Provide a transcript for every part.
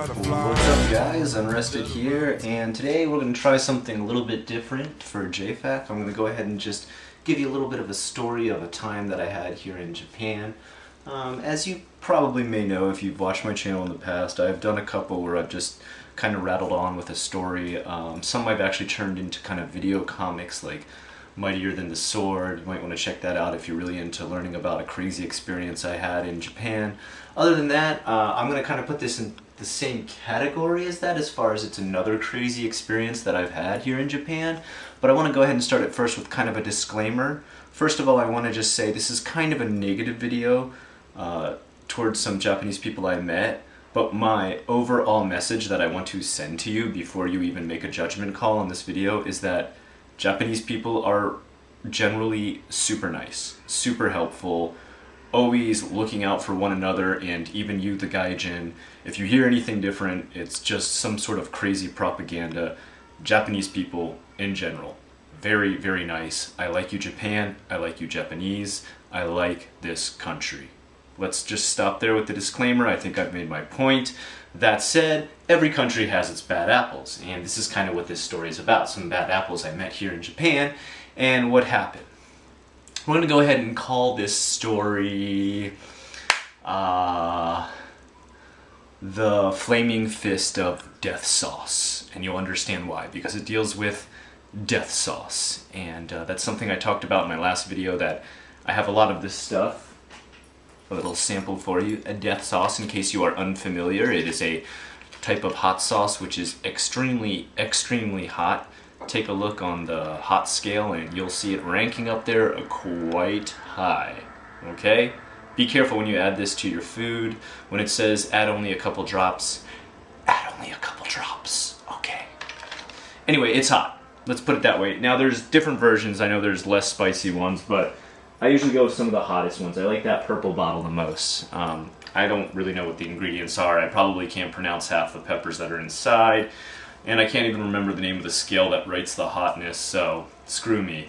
What's up guys, Unrested here, and today we're going to try something a little bit different for JFAC. I'm going to go ahead and just give you a little bit of a story of a time that I had here in Japan. As you probably may know if you've watched my channel in the past, I've done a couple where I've just kind of rattled on with a story. Some I've actually turned into kind of video comics like Mightier Than the Sword. You might want to check that out if you're really into learning about a crazy experience I had in Japan. Other than that, I'm going to kind of put this in the same category as that as far as it's another crazy experience that I've had here in Japan. But I want to go ahead and start it first with kind of a disclaimer. First of all, I want to just say this is kind of a negative video towards some Japanese people I met. But my overall message that I want to send to you before you even make a judgment call on this video is that Japanese people are generally super nice, super helpful, always looking out for one another, and even you, the gaijin, if you hear anything different, it's just some sort of crazy propaganda. Japanese people, in general, very, very nice. I like you, Japan. I like you, Japanese. I like this country. Let's just stop there with the disclaimer. I think I've made my point. That said, every country has its bad apples, and this is kind of what this story is about. Some bad apples I met here in Japan, and what happened. We're going to go ahead and call this story The Flaming Fist of Death Sauce, and you'll understand why, because it deals with death sauce, and that's something I talked about in my last video, that I have a lot of this stuff. A little sample for you. A death sauce, in case you are unfamiliar, it is a type of hot sauce which is extremely, extremely hot. Take a look on the hot scale and you'll see it ranking up there quite high. Okay? Be careful when you add this to your food. When it says add only a couple drops, add only a couple drops. Okay. Anyway, it's hot. Let's put it that way. Now there's different versions. I know there's less spicy ones, but I usually go with some of the hottest ones. I like that purple bottle the most. I don't really know what the ingredients are. I probably can't pronounce half the peppers that are inside. And I can't even remember the name of the scale that rates the hotness, so screw me.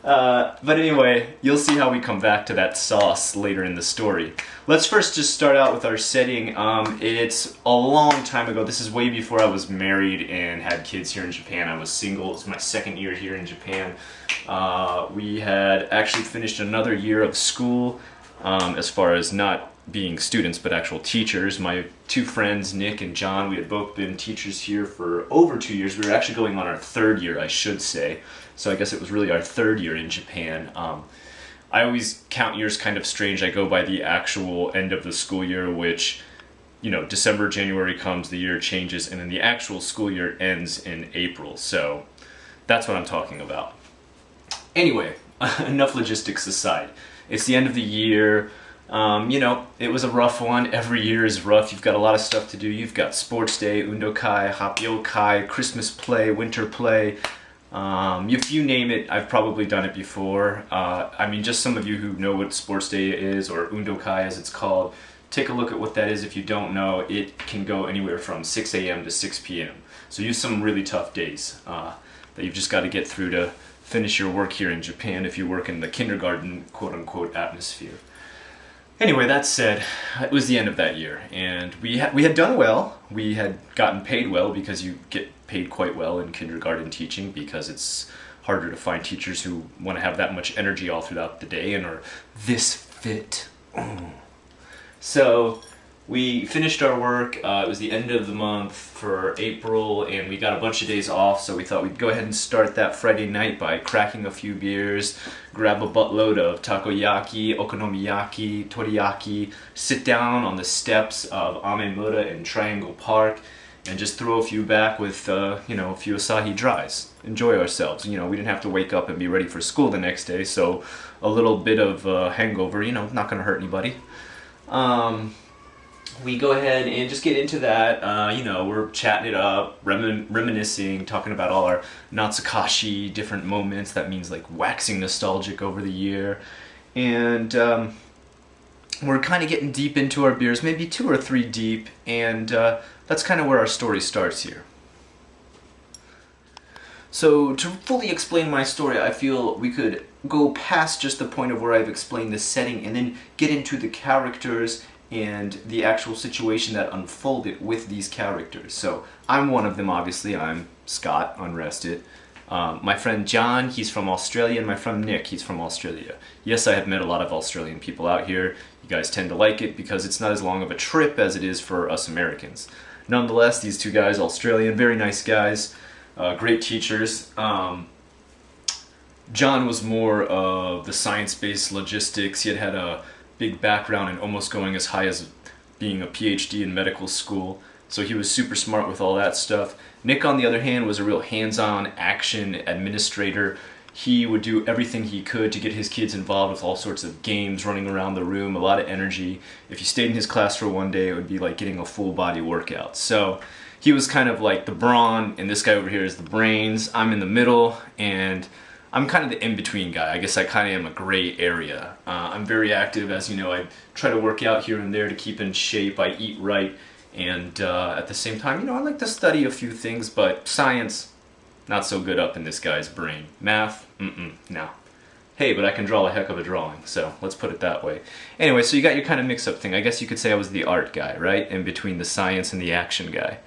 But anyway, you'll see how we come back to that sauce later in the story. Let's first just start out with our setting. It's a long time ago. This is way before I was married and had kids here in Japan. I was single. It's my second year here in Japan. We had actually finished another year of school, as far as not being students but actual teachers. My two friends, Nick and John, we had both been teachers here for over 2 years. We were actually going on our third year, I should say. So I guess it was really our third year in Japan. I always count years kind of strange. I go by the actual end of the school year, which, you know, December, January comes, the year changes, and then the actual school year ends in April. So that's what I'm talking about. Anyway, enough logistics aside. It's the end of the year. You know, it was a rough one. Every year is rough. You've got a lot of stuff to do. You've got sports day, undokai, happyokai, Christmas play, winter play. If you name it, I've probably done it before. I mean, just some of you who know what sports day is, or undokai as it's called, take a look at what that is. If you don't know, it can go anywhere from 6 a.m. to 6 p.m. So you have some really tough days that you've just got to get through to finish your work here in Japan if you work in the kindergarten quote-unquote atmosphere. Anyway, that said, it was the end of that year, and we had done well. We had gotten paid well, because you get paid quite well in kindergarten teaching, because it's harder to find teachers who want to have that much energy all throughout the day and are this fit. So we finished our work. It was the end of the month for April, and we got a bunch of days off, so we thought we'd go ahead and start that Friday night by cracking a few beers, grab a buttload of takoyaki, okonomiyaki, toriyaki, sit down on the steps of Amemura in Triangle Park, and just throw a few back with, you know, a few Asahi Dries. Enjoy ourselves. You know, we didn't have to wake up and be ready for school the next day, so a little bit of hangover, you know, not going to hurt anybody. We go ahead and just get into that. You know, we're chatting it up, reminiscing, talking about all our Natsukashi, different moments. That means like waxing nostalgic over the year. And we're kind of getting deep into our beers, maybe 2 or 3 deep, and that's kind of where our story starts here. So to fully explain my story, I feel we could go past just the point of where I've explained the setting and then get into the characters and the actual situation that unfolded with these characters. So I'm one of them, obviously. I'm Scott, Unrested. My friend John, he's from Australia, and my friend Nick, he's from Australia. Yes, I have met a lot of Australian people out here. You guys tend to like it because it's not as long of a trip as it is for us Americans. Nonetheless, these two guys, Australian, very nice guys, great teachers. John was more of the science-based logistics. He had a big background in almost going as high as being a PhD in medical school, so he was super smart with all that stuff. Nick, on the other hand, was a real hands-on action administrator. He would do everything he could to get his kids involved with all sorts of games, running around the room, a lot of energy. If you stayed in his class for one day, it would be like getting a full-body workout. So he was kind of like the brawn, and this guy over here is the brains. I'm in the middle, and I'm kind of the in-between guy. I guess I kind of am a gray area. I'm very active, as you know. I try to work out here and there to keep in shape. I eat right, and at the same time, you know, I like to study a few things, but science, not so good up in this guy's brain. Math, no. Hey, but I can draw a heck of a drawing, so let's put it that way. Anyway, so you got your kind of mix-up thing. I guess you could say I was the art guy, right? In between the science and the action guy.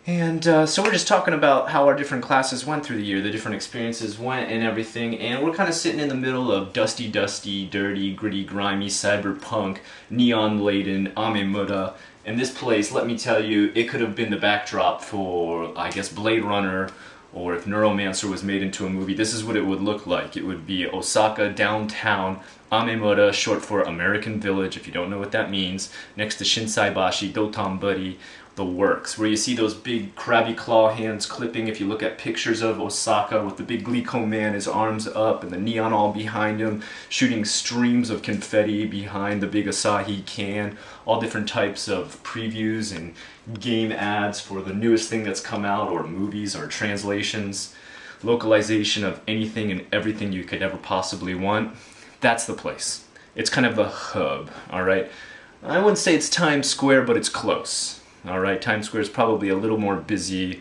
And so we're just talking about how our different classes went through the year, the different experiences went and everything, and we're kind of sitting in the middle of dusty, dirty, gritty, grimy, cyberpunk, neon-laden, Amemura. And this place, let me tell you, it could have been the backdrop for, I guess, Blade Runner, or if Neuromancer was made into a movie, this is what it would look like. It would be Osaka, downtown, Amemura, short for American Village, if you don't know what that means, next to Shinsaibashi, Dotonbori, the works, where you see those big crabby claw hands clipping. If you look at pictures of Osaka with the big Glico man, his arms up and the neon all behind him, shooting streams of confetti behind the big Asahi can, all different types of previews and game ads for the newest thing that's come out, or movies or translations, localization of anything and everything you could ever possibly want. That's the place. It's kind of the hub, all right? I wouldn't say it's Times Square, but it's close. All right, Times Square is probably a little more busy,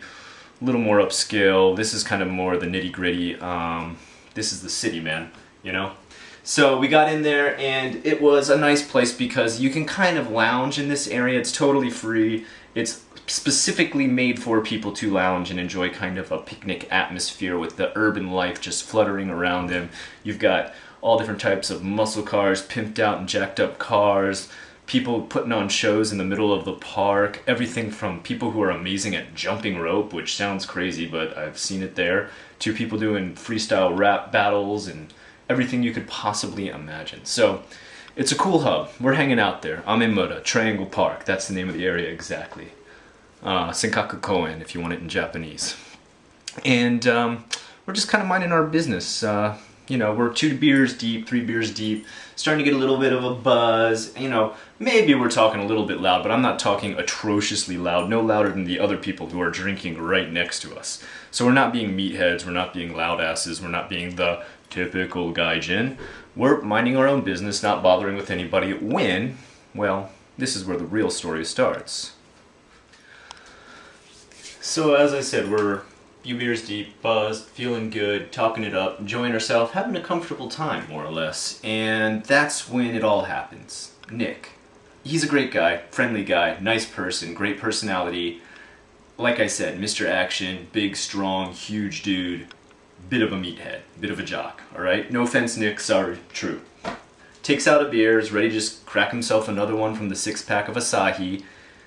a little more upscale. This is kind of more the nitty-gritty. This is the city, man, you know? So we got in there, and it was a nice place because you can kind of lounge in this area. It's totally free. It's specifically made for people to lounge and enjoy kind of a picnic atmosphere with the urban life just fluttering around them. You've got all different types of muscle cars, pimped out and jacked up cars, people putting on shows in the middle of the park, everything from people who are amazing at jumping rope, which sounds crazy, but I've seen it there, to people doing freestyle rap battles and everything you could possibly imagine. So it's a cool hub. We're hanging out there. Amemura, Triangle Park. That's the name of the area exactly. Senkaku Koen, if you want it in Japanese. And we're just kind of minding our business. You know, we're 2 beers deep, 3 beers deep, starting to get a little bit of a buzz. You know, maybe we're talking a little bit loud, but I'm not talking atrociously loud, no louder than the other people who are drinking right next to us. So we're not being meatheads, we're not being loud asses, we're not being the typical gaijin. We're minding our own business, not bothering with anybody. When, well, this is where the real story starts. So as I said, we're few beers deep, buzzed, feeling good, talking it up, enjoying ourselves, having a comfortable time, more or less. And that's when it all happens. Nick. He's a great guy, friendly guy, nice person, great personality. Like I said, Mr. Action, big, strong, huge dude, bit of a meathead, bit of a jock, alright? No offense, Nick, sorry, true. Takes out a beer, is ready to just crack himself another one from the 6-pack of Asahi.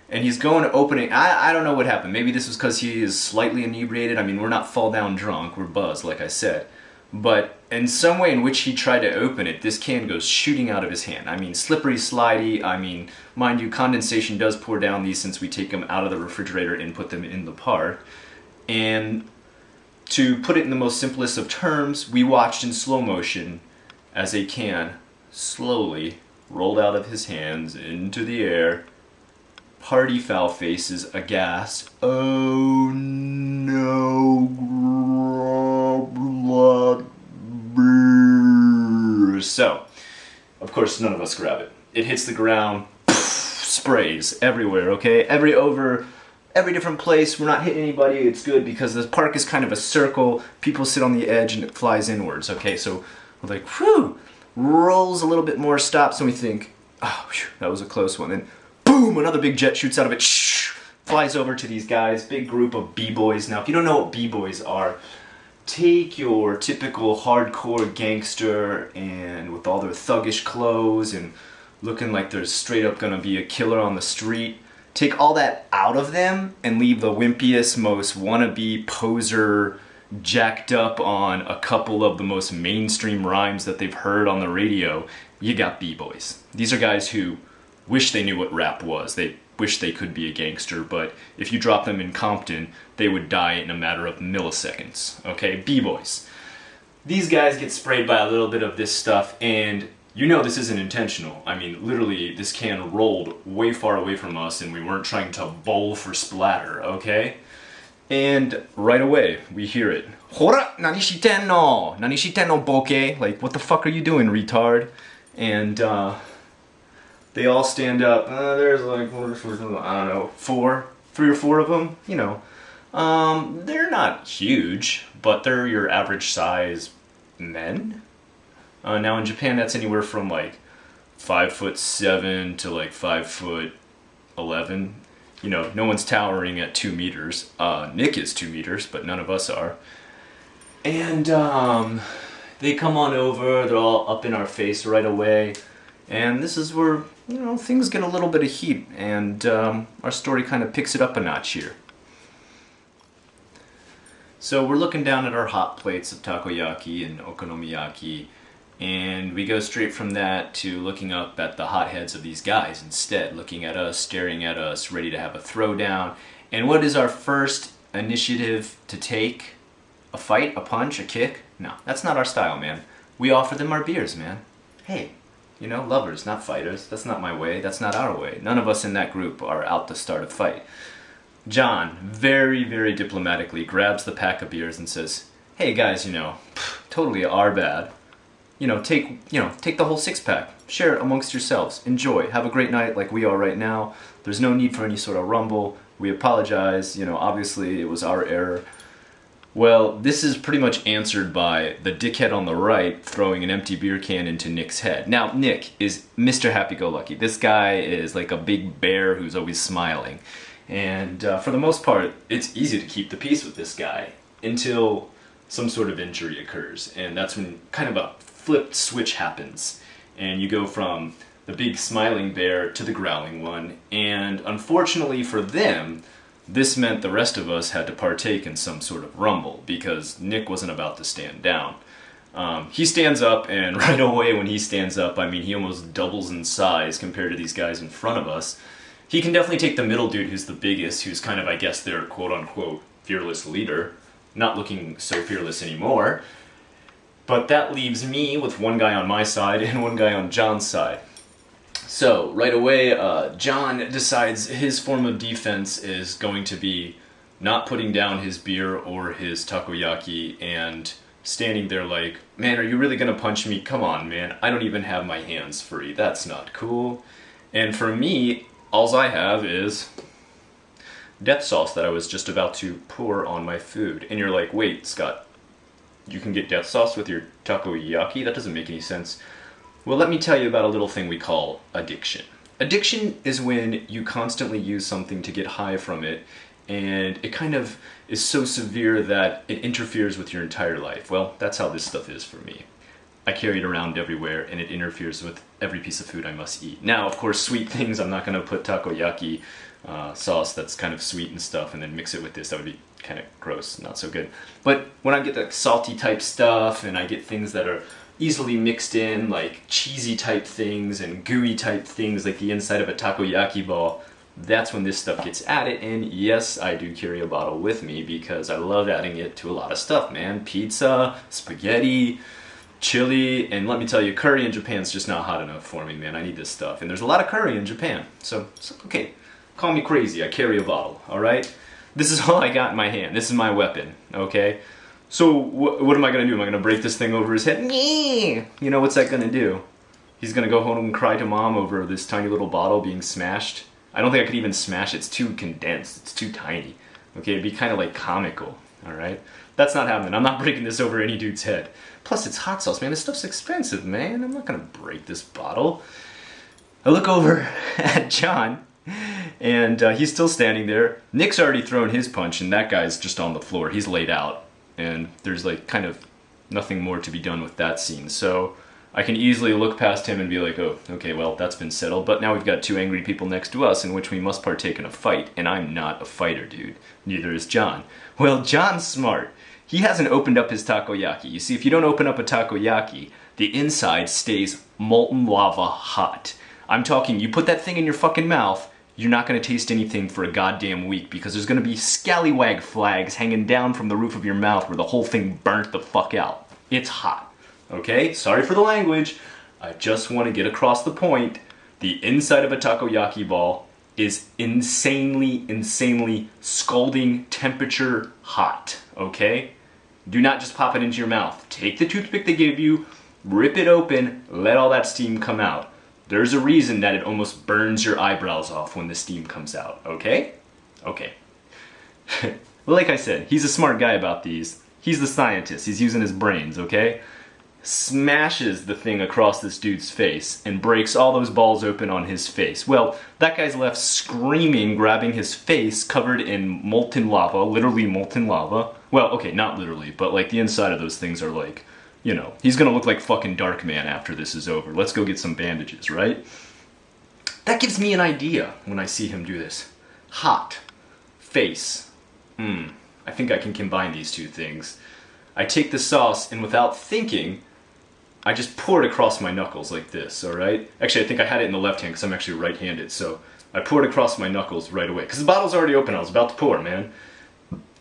And he's going to open it. I don't know what happened. Maybe this was because he is slightly inebriated. I mean, we're not fall down drunk. We're buzzed, like I said. But in some way in which he tried to open it, this can goes shooting out of his hand. I mean, slippery, slidey. I mean, mind you, condensation does pour down these since we take them out of the refrigerator and put them in the park. And to put it in the most simplest of terms, we watched in slow motion as a can slowly rolled out of his hands into the air. Party foul faces, aghast. Oh no, blood beer. So, of course, none of us grab it. It hits the ground, sprays everywhere, okay? Every different place. We're not hitting anybody. It's good because the park is kind of a circle. People sit on the edge and it flies inwards, okay? So we're like, whew, rolls a little bit more, stops, and we think, Oh, whew, that was a close one. Then, boom, another big jet shoots out of it. Flies over to these guys, big group of b-boys. Now, if you don't know what b-boys are, take your typical hardcore gangster and with all their thuggish clothes and looking like they're straight up gonna be a killer on the street. Take all that out of them and leave the wimpiest, most wannabe poser, jacked up on a couple of the most mainstream rhymes that they've heard on the radio. You got b-boys. These are guys who wish they knew what rap was. They wish they could be a gangster, but if you drop them in Compton, they would die in a matter of milliseconds. Okay, b-boys. These guys get sprayed by a little bit of this stuff, and you know this isn't intentional. I mean, literally, this can rolled way far away from us, and we weren't trying to bowl for splatter, okay? And right away, we hear it. Hora, nani shiten no? Nani shiten no boke? Like, what the fuck are you doing, retard? And, they all stand up. There's like, I don't know, 3 or 4 of them, you know. They're not huge, but they're your average size men. Now in Japan, that's anywhere from like 5'7" to like 5'11". You know, no one's towering at 2 meters. Nick is 2 meters, but none of us are. And they come on over, they're all up in our face right away. And this is where, you know, things get a little bit of heat, and our story kind of picks it up a notch here. So we're looking down at our hot plates of takoyaki and okonomiyaki, and we go straight from that to looking up at the hot heads of these guys instead, looking at us, staring at us, ready to have a throwdown. And what is our first initiative to take? A fight? A punch? A kick? No, that's not our style, man. We offer them our beers, man. Hey. You know, lovers, not fighters. That's not my way. That's not our way. None of us in that group are out to start a fight. John, very, very diplomatically, grabs the pack of beers and says, hey guys, you know, totally our bad. You know, take the whole 6-pack. Share it amongst yourselves. Enjoy. Have a great night like we are right now. There's no need for any sort of rumble. We apologize. You know, obviously it was our error. Well, this is pretty much answered by the dickhead on the right throwing an empty beer can into Nick's head. Now, Nick is Mr. Happy-Go-Lucky. This guy is like a big bear who's always smiling. And for the most part, it's easy to keep the peace with this guy until some sort of injury occurs. And that's when kind of a flipped switch happens. And you go from the big smiling bear to the growling one. And unfortunately for them, this meant the rest of us had to partake in some sort of rumble, because Nick wasn't about to stand down. He stands up, and right away when he stands up, I mean, he almost doubles in size compared to these guys in front of us. He can definitely take the middle dude who's the biggest, who's kind of, I guess, their quote-unquote fearless leader. Not looking so fearless anymore. But that leaves me with one guy on my side and one guy on John's side. So, right away, John decides his form of defense is going to be not putting down his beer or his takoyaki and standing there like, man, are you really gonna punch me? Come on, man, I don't even have my hands free. That's not cool. And for me, alls I have is death sauce that I was just about to pour on my food. And you're like, wait, Scott, you can get death sauce with your takoyaki? That doesn't make any sense. Well, let me tell you about a little thing we call addiction. Addiction is when you constantly use something to get high from it, and it kind of is so severe that it interferes with your entire life. Well, that's how this stuff is for me. I carry it around everywhere, and it interferes with every piece of food I must eat. Now, of course, sweet things, I'm not going to put takoyaki sauce that's kind of sweet and stuff and then mix it with this. That would be kind of gross, not so good. But when I get the salty type stuff, and I get things that are easily mixed in, like cheesy type things and gooey type things like the inside of a takoyaki ball, that's when this stuff gets added. And yes, I do carry a bottle with me because I love adding it to a lot of stuff, man. Pizza, spaghetti, chili, and let me tell you, curry in Japan's just not hot enough for me, man. I need this stuff. And there's a lot of curry in Japan. So okay, call me crazy, I carry a bottle, alright? This is all I got in my hand. This is my weapon, okay? So what am I going to do? Am I going to break this thing over his head? You know, what's that going to do? He's going to go home and cry to mom over this tiny little bottle being smashed. I don't think I could even smash it. It's too condensed. It's too tiny. Okay, it'd be kind of like comical, alright? That's not happening. I'm not breaking this over any dude's head. Plus, it's hot sauce, man. This stuff's expensive, man. I'm not going to break this bottle. I look over at John, and he's still standing there. Nick's already thrown his punch, and that guy's just on the floor. He's laid out, and there's like kind of nothing more to be done with that scene. So I can easily look past him and be like, oh, okay, well, that's been settled. But now we've got two angry people next to us in which we must partake in a fight. And I'm not a fighter, dude. Neither is John. Well, John's smart. He hasn't opened up his takoyaki. You see, if you don't open up a takoyaki, the inside stays molten lava hot. I'm talking, you put that thing in your fucking mouth, you're not going to taste anything for a goddamn week because there's going to be scallywag flags hanging down from the roof of your mouth where the whole thing burnt the fuck out. It's hot. Okay? Sorry for the language. I just want to get across the point. The inside of a takoyaki ball is insanely scalding temperature hot. Okay? Do not just pop it into your mouth. Take the toothpick they give you, rip it open, let all that steam come out. There's a reason that it almost burns your eyebrows off when the steam comes out, okay? Okay. Like I said, he's a smart guy about these. He's the scientist. He's using his brains, okay? Smashes the thing across this dude's face and breaks all those balls open on his face. Well, that guy's left screaming, grabbing his face covered in molten lava, literally molten lava. Well, okay, not literally, but like the inside of those things are like, you know, he's gonna look like fucking Darkman after this is over. Let's go get some bandages, right? That gives me an idea when I see him do this. Hot. Face. I think I can combine these two things. I take the sauce and without thinking, I just pour it across my knuckles like this, alright? Actually, I think I had it in the left hand because I'm actually right-handed, so I pour it across my knuckles right away. Because the bottle's already open, I was about to pour, man.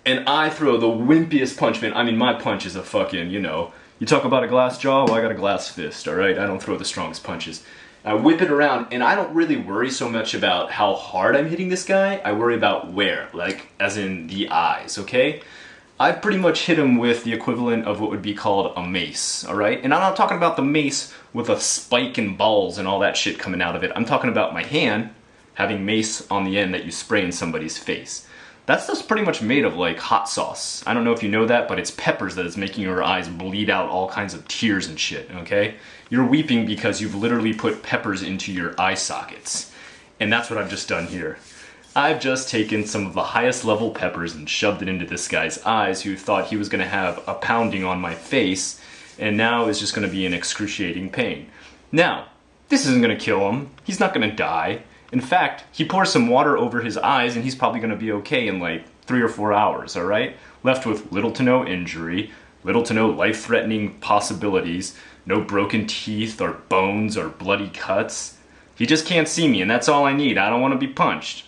And I throw the wimpiest punch, man. I mean, my punch is a fucking, you know, you talk about a glass jaw, well, I got a glass fist, alright? I don't throw the strongest punches. I whip it around, and I don't really worry so much about how hard I'm hitting this guy. I worry about where, like, as in the eyes, okay? I pretty much hit him with the equivalent of what would be called a mace, alright? And I'm not talking about the mace with a spike and balls and all that shit coming out of it. I'm talking about my hand having mace on the end that you spray in somebody's face. That's just pretty much made of like hot sauce. I don't know if you know that, but it's peppers that is making your eyes bleed out all kinds of tears and shit, okay? You're weeping because you've literally put peppers into your eye sockets. And that's what I've just done here. I've just taken some of the highest level peppers and shoved it into this guy's eyes who thought he was gonna have a pounding on my face and now is just gonna be in excruciating pain. Now, this isn't gonna kill him. He's not gonna die. In fact, he pours some water over his eyes and he's probably gonna be okay in like 3 or 4 hours, alright? Left with little to no injury, little to no life-threatening possibilities, no broken teeth or bones or bloody cuts. He just can't see me and that's all I need. I don't wanna be punched.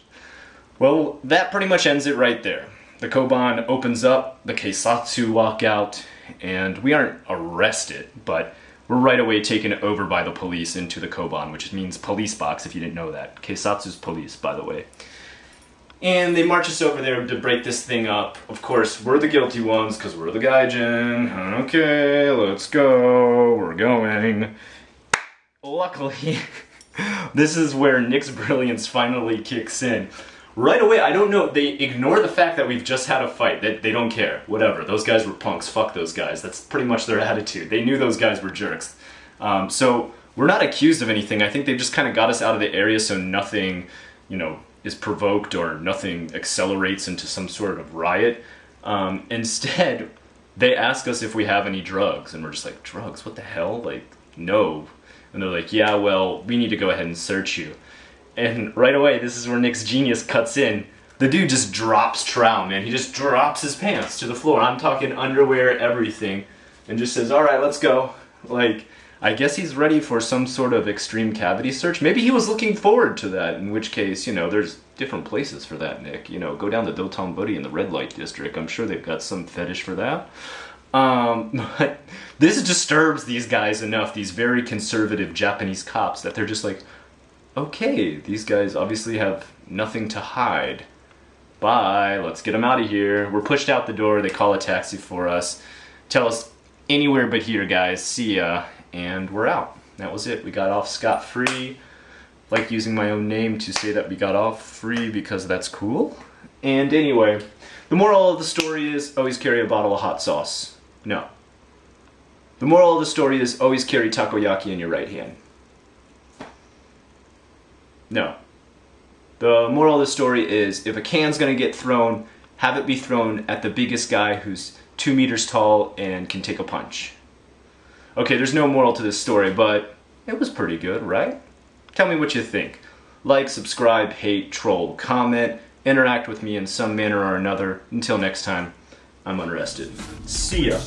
Well, that pretty much ends it right there. The Koban opens up, the Keisatsu walk out, and we aren't arrested, but we're right away taken over by the police into the Koban, which means police box if you didn't know that. Keisatsu's police, by the way. And they march us over there to break this thing up. Of course, we're the guilty ones, because we're the gaijin. Okay, let's go, we're going. Luckily, this is where Nick's brilliance finally kicks in. Right away, I don't know, they ignore the fact that we've just had a fight. They don't care. Whatever. Those guys were punks. Fuck those guys. That's pretty much their attitude. They knew those guys were jerks. So we're not accused of anything. I think they just kind of got us out of the area so nothing, you know, is provoked or nothing accelerates into some sort of riot. Instead, they ask us if we have any drugs. And we're just like, drugs? What the hell? Like, no. And they're like, yeah, well, we need to go ahead and search you. And right away, this is where Nick's genius cuts in. The dude just drops trow, man. He just drops his pants to the floor. I'm talking underwear, everything. And just says, alright, let's go. Like, I guess he's ready for some sort of extreme cavity search. Maybe he was looking forward to that, in which case, you know, there's different places for that, Nick. You know, go down to Dotonbori in the red light district. I'm sure they've got some fetish for that. But this disturbs these guys enough, these very conservative Japanese cops, that they're just like, okay, these guys obviously have nothing to hide. Bye, let's get them out of here. We're pushed out the door, they call a taxi for us. Tell us anywhere but here, guys, see ya. And we're out. That was it, we got off scot-free. Like using my own name to say that we got off free because that's cool. And anyway, the moral of the story is always carry a bottle of hot sauce. No. The moral of the story is always carry takoyaki in your right hand. No. The moral of the story is, if a can's gonna get thrown, have it be thrown at the biggest guy who's 2 meters tall and can take a punch. Okay, there's no moral to this story, but it was pretty good, right? Tell me what you think. Like, subscribe, hate, troll, comment, interact with me in some manner or another. Until next time, I'm Unrested. See ya!